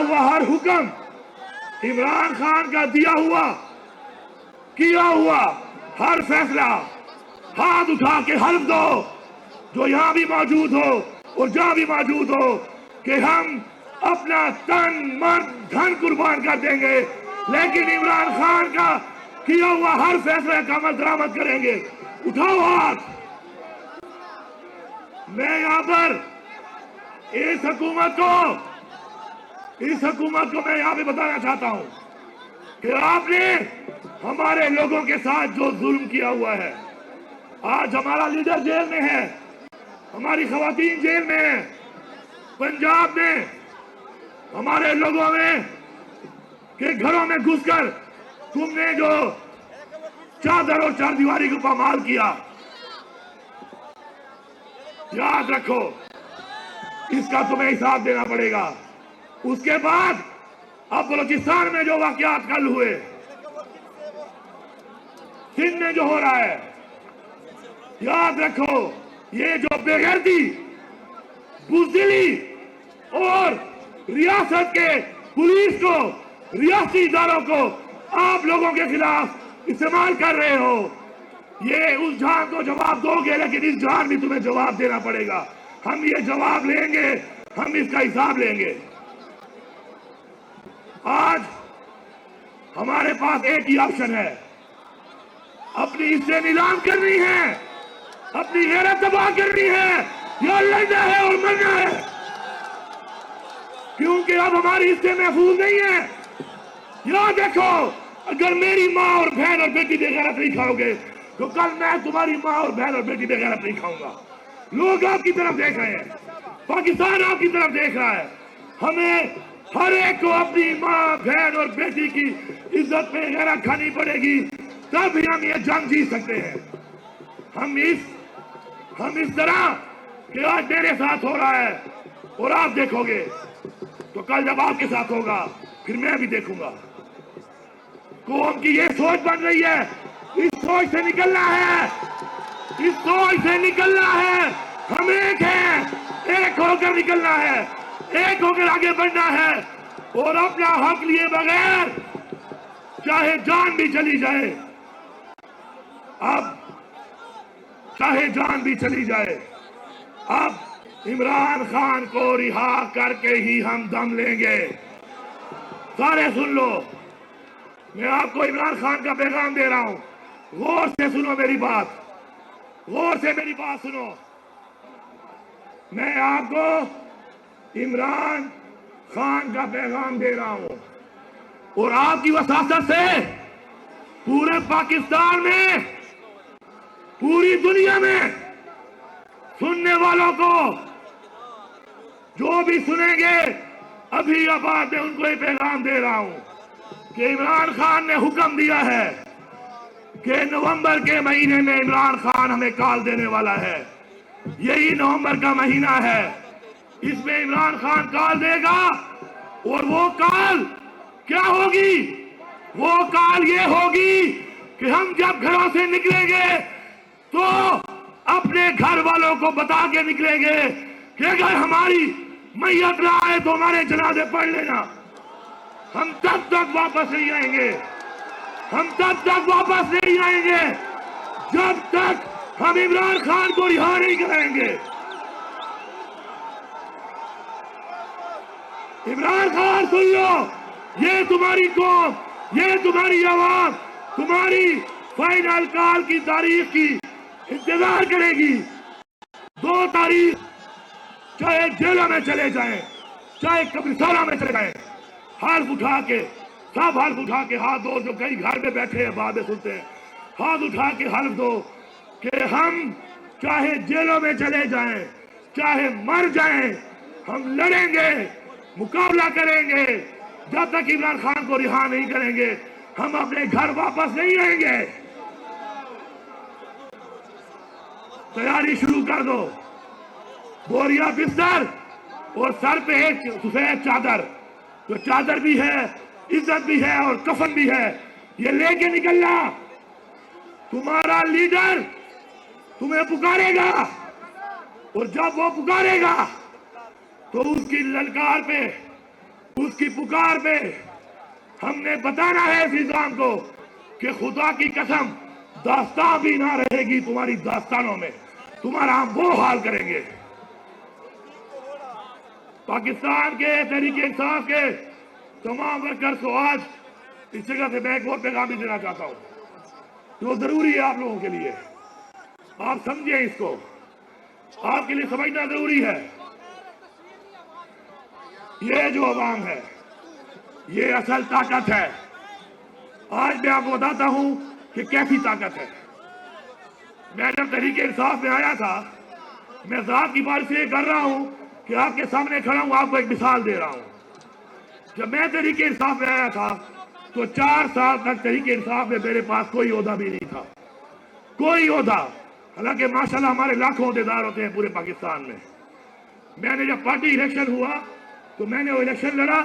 हुआ हर हुक्म, इमरान खान का दिया हुआ किया हुआ हर फैसला हाथ उठा के हल्फ दो, जो यहां भी मौजूद हो और जहां भी मौजूद हो, कि हम अपना तन मन धन कुर्बान कर देंगे, लेकिन इमरान खान का किया हुआ हर फैसला का अमल दरामद करेंगे। उठाओ हाथ। मैं यहां पर इस हुकूमत को मैं यहां पे बताना चाहता हूं कि आपने हमारे लोगों के साथ जो जुल्म किया हुआ है, आज हमारा लीडर जेल में है, हमारी खवातीन जेल में है, पंजाब में हमारे लोगों में के घरों में घुसकर तुमने जो चादर और चारदीवारी को पामाल किया, याद रखो इसका तुम्हें हिसाब देना पड़ेगा। उसके बाद अब बलूचिस्तान में जो वाकयात कल हुए, सिंध में जो हो रहा है, याद रखो ये जो बेगैरती, बुज़दिली और रियासत के पुलिस को, रियासी इदारों को आप लोगों के खिलाफ इस्तेमाल कर रहे हो, ये उस जान को जवाब दोगे, लेकिन इस जान भी तुम्हें जवाब देना पड़ेगा। हम ये जवाब लेंगे, हम इसका हिसाब लेंगे। आज हमारे पास एक ही ऑप्शन है, अपनी हिस्से नीलाम करनी है, अपनी गैरत तबाह करनी है, या लड़ना है और मरना है, क्योंकि अब हमारी हिस्से महफूज नहीं है। याद देखो, अगर मेरी माँ और बहन और बेटी बेगैरत नहीं खाओगे तो कल मैं तुम्हारी माँ और बहन और बेटी बेगैरत नहीं खाऊंगा। लोग आपकी तरफ देख रहे हैं, पाकिस्तान आपकी तरफ देख रहा है। हमें हर एक को अपनी माँ बहन और बेटी की इज्जत पे गैरत खानी पड़ेगी, तब ही हम ये जंग जीत सकते हैं। हम इस तरह कि आज मेरे साथ हो रहा है और आप देखोगे, तो कल जब आपके साथ होगा फिर मैं भी देखूंगा। कौम की ये सोच बन रही है, इस सोच से निकलना है, इस सोच से निकलना है। हम एक हैं, एक होकर निकलना है, एक होकर आगे बढ़ना है और अपना हक लिए बगैर चाहे जान भी चली जाए, अब चाहे जान भी चली जाए, अब इमरान खान को रिहा करके ही हम दम लेंगे। सारे सुन लो, मैं आपको इमरान खान का पैगाम दे रहा हूं, गौर से सुनो मेरी बात, गौर से मेरी बात सुनो। मैं आपको इमरान खान का पैगाम दे रहा हूं और आपकी वसासत से पूरे पाकिस्तान में, पूरी दुनिया में सुनने वालों को, जो भी सुनेंगे अभी या बाद में, उनको ये पैगाम दे रहा हूं कि इमरान खान ने हुक्म दिया है कि नवंबर के महीने में इमरान खान हमें कॉल देने वाला है। यही नवंबर का महीना है, इसमें इमरान खान कॉल देगा और वो कॉल क्या होगी? वो कॉल ये होगी कि हम जब घरों से निकलेंगे तो अपने घर वालों को बता के निकलेंगे कि अगर हमारी मैयत ना आए तो हमारे जनाजे पढ़ लेना। हम तब तक वापस नहीं आएंगे, हम तब तक वापस नहीं आएंगे जब तक हम इमरान खान को रिहा नहीं कराएंगे। इमरान खान सुन लो, ये तुम्हारी कौम, ये तुम्हारी आवाम तुम्हारी फाइनल कॉल की तारीख की इंतजार करेगी। 2 तारीख चाहे जेलों में चले जाएं, चाहे कब्रिस्तानों में चले जाएं, हाथ उठा के, सब हाथ उठा के हाथ दो, जो कई घर में बैठे हैं बातें सुनते हैं, हाथ उठा के हल्फ दो कि हम चाहे जेलों में चले जाएं, चाहे मर जाएं, हम लड़ेंगे, मुकाबला करेंगे, जब तक इमरान खान को रिहा नहीं करेंगे हम अपने घर वापस नहीं आएंगे। तैयारी शुरू कर दो, बोरिया बिस्तर और सर पे एक सफेद चादर, जो चादर भी है, इज्जत भी है और कफन भी है, ये लेके निकलना। तुम्हारा लीडर तुम्हें पुकारेगा और जब वो पुकारेगा तो उसकी ललकार पे उसकी पुकार पे हमने बताना है इस निजाम को कि खुदा की कसम दास्तान भी ना रहेगी तुम्हारी दास्तानों में, तुम्हारा हम वो हाल करेंगे। पाकिस्तान के तहरीके इंसाफ के तमाम वर्कर्स को आज इस जगह से मैं एक और पैगाम भी देना चाहता हूँ जो जरूरी है आप लोगों के लिए। आप समझिए इसको, आपके लिए समझना जरूरी है। ये जो अवाम है ये असल ताकत है। आज मैं आपको बताता हूं कि कैसी ताकत है। मैं जब तहरीके इंसाफ में आया था, मैं ज़ात की बात से कर रहा हूं कि आपके सामने खड़ा हूं, आपको एक मिसाल दे रहा हूं। जब मैं तहरीके इंसाफ में आया था तो 4 साल तक तहरीके इंसाफ में मेरे पास कोई ओहदा भी नहीं था, कोई ओहदा। हालांकि माशाल्लाह हमारे लाखों ओहदेदार होते हैं पूरे पाकिस्तान में। मैंने जब पार्टी इलेक्शन हुआ तो मैंने वो इलेक्शन लड़ा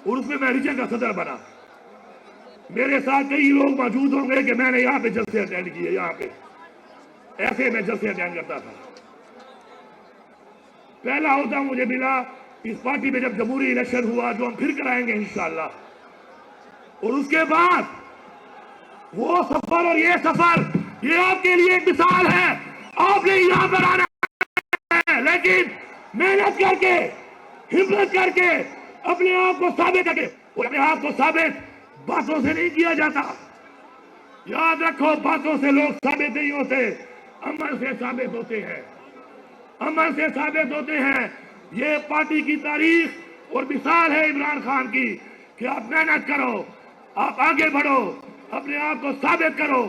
और उसमें मैं रीजन का सदर बना। मेरे साथ कई लोग मौजूद होंगे कि मैंने यहाँ पे जलसे अटेंड किए, यहाँ पे ऐसे मैं जलसे अटेंड करता था। पहला ओहदा मुझे मिला इस पार्टी में जब जमहूरी इलेक्शन हुआ, जो हम फिर कराएंगे इंशाअल्लाह। और उसके बाद वो सफर और ये सफर, ये आपके लिए एक मिसाल है। आपने यहाँ पर आना है, लेकिन मेहनत करके, हिम्मत करके, अपने आप को साबित करके। और अपने आप को साबित बातों से नहीं किया जाता, याद रखो। बातों से लोग साबित नहीं होते, अमल से साबित होते हैं, अमल से साबित होते हैं। ये पार्टी की तारीख और मिसाल है इमरान खान की कि आप मेहनत करो, आप आगे बढ़ो, अपने आप को साबित करो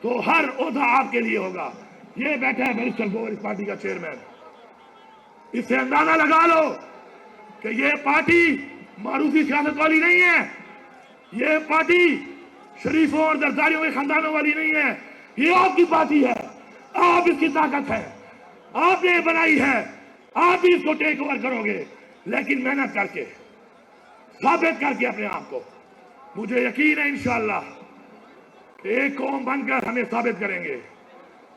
तो हर ओहदा आपके लिए होगा। ये बैठा है बैरिस्टर गोवर, इस पार्टी का चेयरमैन। इससे अंदाजा लगा लो कि ये पार्टी मारूफी सियासत वाली नहीं है, ये पार्टी शरीफों और दरदारियों के खानदानों वाली नहीं है। ये आपकी पार्टी है, आप इसकी ताकत है, आपने बनाई है, आप भी इसको टेक ओवर करोगे, लेकिन मेहनत करके, साबित करके अपने आप को। मुझे यकीन है इंशाअल्लाह एक कौम बनकर हमें साबित करेंगे।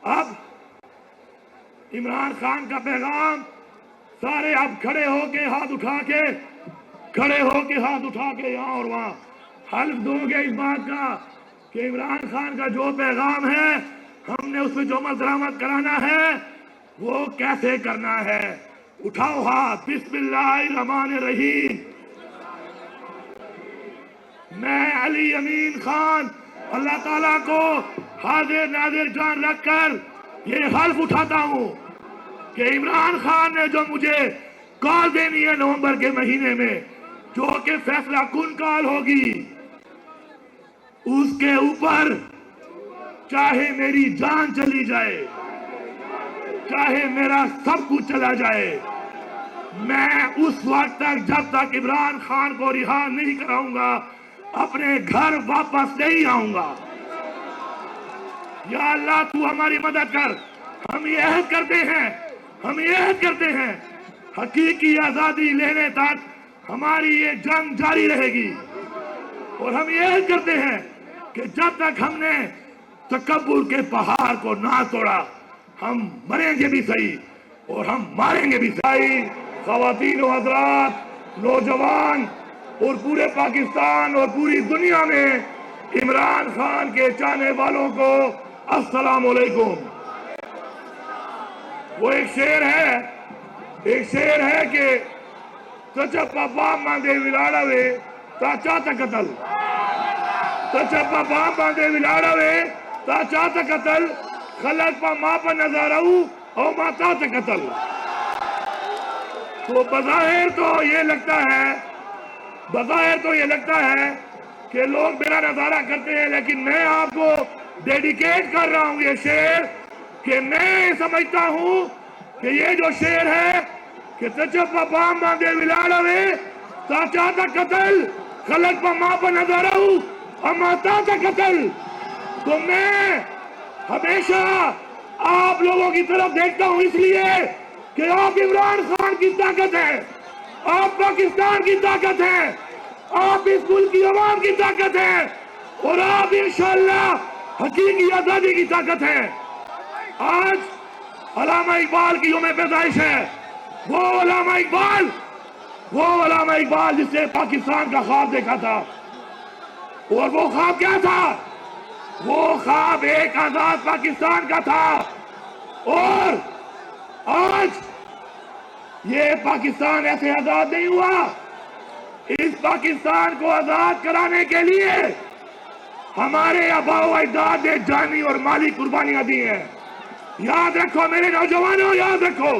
अब इमरान खान का पैगाम, सारे अब खड़े होके हाथ उठा के, खड़े होके हाथ उठा के यहाँ और वहां हल्फ दोगे इस बात का कि इमरान खान का जो पैगाम है, हमने उसमें जो अमल दरामद कराना है वो कैसे करना है। उठाओ हाथ, बिस्मिल्लाहिर्रहमानिर्रहीम। मैं अली अमीन खान अल्लाह ताला को हाजिर नाजिर जान रखकर ये हल्फ उठाता हूं कि इमरान खान ने जो मुझे कॉल देनी है नवंबर के महीने में, जो कि फैसला कुन कॉल होगी, उसके ऊपर चाहे मेरी जान चली जाए, चाहे मेरा सब कुछ चला जाए, मैं उस वक्त तक, जब तक इमरान खान को रिहा नहीं कराऊंगा, अपने घर वापस नहीं आऊंगा। या अल्लाह तू हमारी मदद कर। हम ये अहद करते हैं, हम ये अहद करते हैं, हकीकी आजादी लेने तक हमारी ये जंग जारी रहेगी। और हम ये अहद करते हैं कि जब तक हमने तकब्बुर के पहाड़ को ना तोड़ा, हम मरेंगे भी सही और हम मारेंगे भी सही। ख़वातीन व हज़रात, नौजवान और पूरे पाकिस्तान और पूरी दुनिया में इमरान खान के चाहने वालों को अस्सलाम वालेकुम। वो एक शेर है कि तचप्पा बाप बांधे विलाड़ावे ताचा तकतल, तचप्पा बाप बांधे विलाड़ावे ताचा तकतल, खलक पा माँ पर नजाराऊ और माता तकतल। तो बज़ाहिर तो ये लगता है कि लोग मेरा नजारा करते हैं, लेकिन मैं आपको डेडिकेट कर रहा हूं ये शेर कि मैं समझता हूं कि ये जो शेर है कि तचप्पा बाम बांधे विलाड़ावे ताचा कतल, खलक पा माँ पर नजाराऊ और माता कतल। तो मैं हमेशा आप लोगों की तरफ देखता हूं, इसलिए कि आप इमरान खान की ताकत है, आप पाकिस्तान की ताकत है, आप इस मुल्क की आवाम की ताकत है और आप इंशाअल्लाह हकीकी आजादी की ताकत है। आज अल्लामा इकबाल की यौम पैदाइश है। वो अल्लामा इकबाल वो अल्लामा इकबाल जिसने पाकिस्तान का ख्वाब देखा था, और वो ख्वाब क्या था? वो ख्वाब एक आजाद पाकिस्तान का था। और आज ये पाकिस्तान ऐसे आजाद नहीं हुआ। इस पाकिस्तान को आजाद कराने के लिए हमारे आबाओ अजदाद ने जानी और माली कुर्बानियां दी हैं। याद रखो मेरे नौजवानों, याद रखो,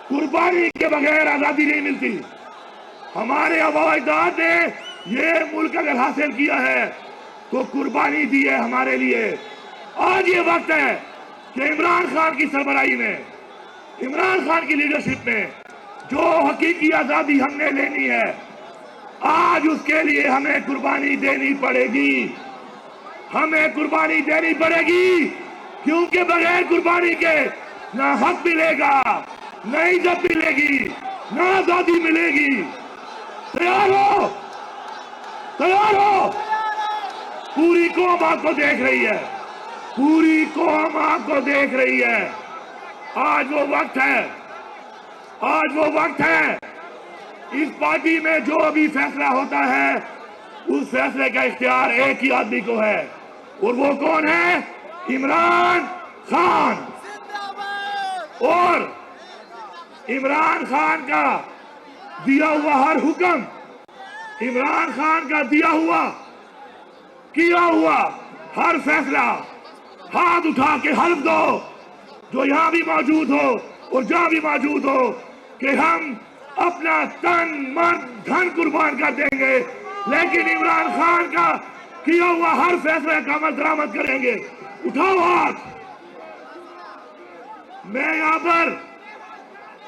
कुर्बानी के बगैर आजादी नहीं मिलती। हमारे आबाओ अजदाद ने ये मुल्क अगर हासिल किया है तो कुर्बानी दी है हमारे लिए। आज ये वक्त है कि इमरान खान की सरबराही में, इमरान खान की लीडरशिप में जो हकीकी आजादी हमने लेनी है, आज उसके लिए हमें कुर्बानी देनी पड़ेगी। हमें कुर्बानी देनी पड़ेगी, क्योंकि बगैर कुर्बानी के ना हक मिलेगा, ना इज्जत मिलेगी, ना आजादी मिलेगी। तैयार हो, तैयार हो। पूरी कौम आपको देख रही है, पूरी कौम आपको देख रही है। आज वो वक्त है, आज वो वक्त है। इस पार्टी में जो भी फैसला होता है उस फैसले का इख्तियार एक ही आदमी को है, और वो कौन है? इमरान खान। और इमरान खान का दिया हुआ हर हुक्म, इमरान खान का दिया हुआ, किया हुआ हर फैसला हाथ उठा के हल्फ दो, जो यहां भी मौजूद हो और जहां भी मौजूद हो, कि हम अपना तन मन धन कुर्बान कर देंगे, लेकिन इमरान खान का किया हुआ हर फैसला का अमल दरामद करेंगे। उठाओ हाथ। मैं यहां पर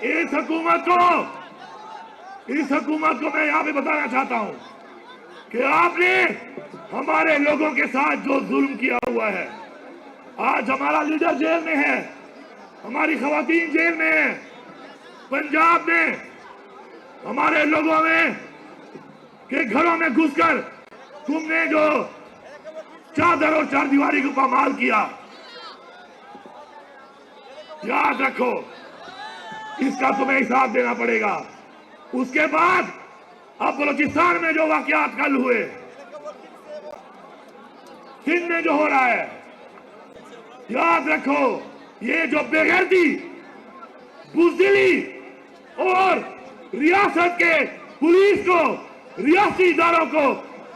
इस हुकूमत को मैं यहां पे बताना चाहता हूं कि आपने हमारे लोगों के साथ जो जुल्म किया हुआ है, आज हमारा लीडर जेल में है, हमारी खवातीन जेल में है, पंजाब में हमारे लोगों में के घरों में घुसकर तुमने जो चादर और चारदीवारी को पामाल किया, याद रखो, इसका तुम्हें हिसाब देना पड़ेगा। उसके बाद अब बलूचिस्तान में जो वाकयात कल हुए, सिंध में जो हो रहा है, याद रखो, ये जो बेगैरती, बुज़दिली और रियासत के पुलिस को, रियासी इदारों को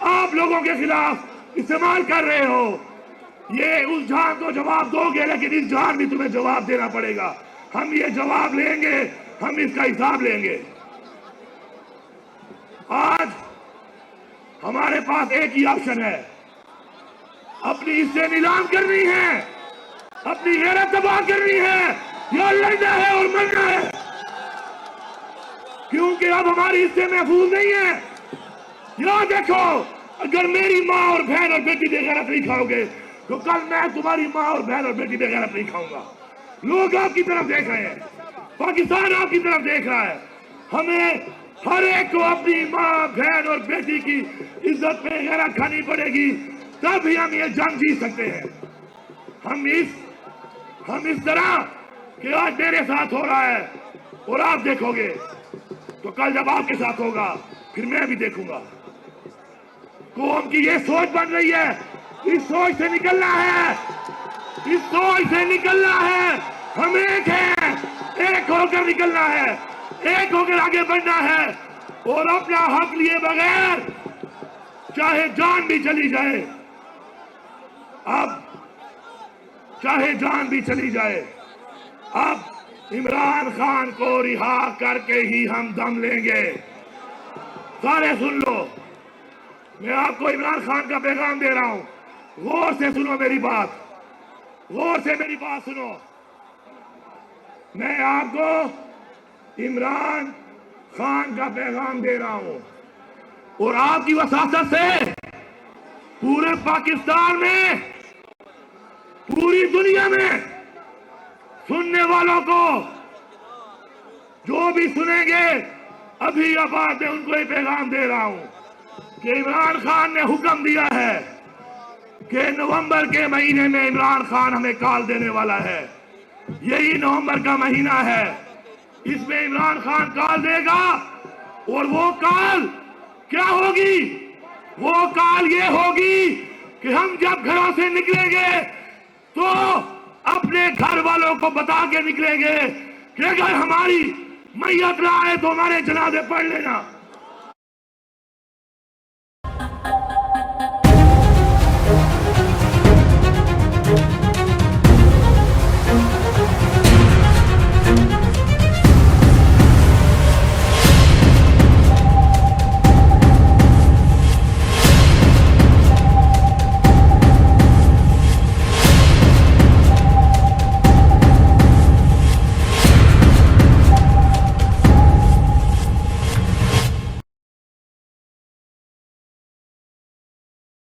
आप लोगों के खिलाफ इस्तेमाल कर रहे हो, ये उस जान को जवाब दोगे, लेकिन इस जान भी तुम्हें जवाब देना पड़ेगा। हम ये जवाब लेंगे, हम इसका हिसाब लेंगे। आज हमारे पास एक ही ऑप्शन है, अपनी हिस्से नीलाम करनी है, अपनी गैरत तबाह करनी है, या लड़ना है और मरना है, क्योंकि अब हमारी हिस्से महफूज नहीं है। याद देखो, अगर मेरी माँ और बहन और बेटी बेगैरत नहीं खाओगे तो कल मैं तुम्हारी माँ और बहन और बेटी बेगैरत नहीं खाऊंगा। लोग आपकी तरफ देख रहे हैं, पाकिस्तान आपकी तरफ देख रहा है। हमें हर एक को अपनी माँ, बहन और बेटी की इज्जत में गैरत खानी पड़ेगी, तब ही हम ये जंग जीत सकते हैं। हम इस तरह कि आज मेरे साथ हो रहा है और आप देखोगे, तो कल जब आपके साथ होगा फिर मैं भी देखूंगा। कौम की ये सोच बन रही है, इस सोच से निकलना है, इस सोच से निकलना है। हम एक हैं, एक होकर निकलना है, एक होकर आगे बढ़ना है, और अपना हक लिए बगैर चाहे जान भी चली जाए, अब चाहे जान भी चली जाए, अब इमरान खान को रिहा करके ही हम दम लेंगे। सारे सुन लो, मैं आपको इमरान खान का पैगाम दे रहा हूं, गौर से सुनो मेरी बात, गौर से मेरी बात सुनो। मैं आपको इमरान खान का पैगाम दे रहा हूं, और आपकी वसासत से पूरे पाकिस्तान में, पूरी दुनिया में सुनने वालों को, जो भी सुनेंगे, अभी अब बात है, उनको ये पैगाम दे रहा हूं कि इमरान खान ने हुक्म दिया है कि नवंबर के महीने में इमरान खान हमें कॉल देने वाला है। यही नवंबर का महीना है, इसमें इमरान खान कॉल देगा और वो काल क्या होगी? वो काल ये होगी कि हम जब घरों से निकलेंगे तो अपने घर वालों को बता के निकलेंगे कि अगर हमारी मैयत लाए तो हमारे जनाजे पढ़ लेना।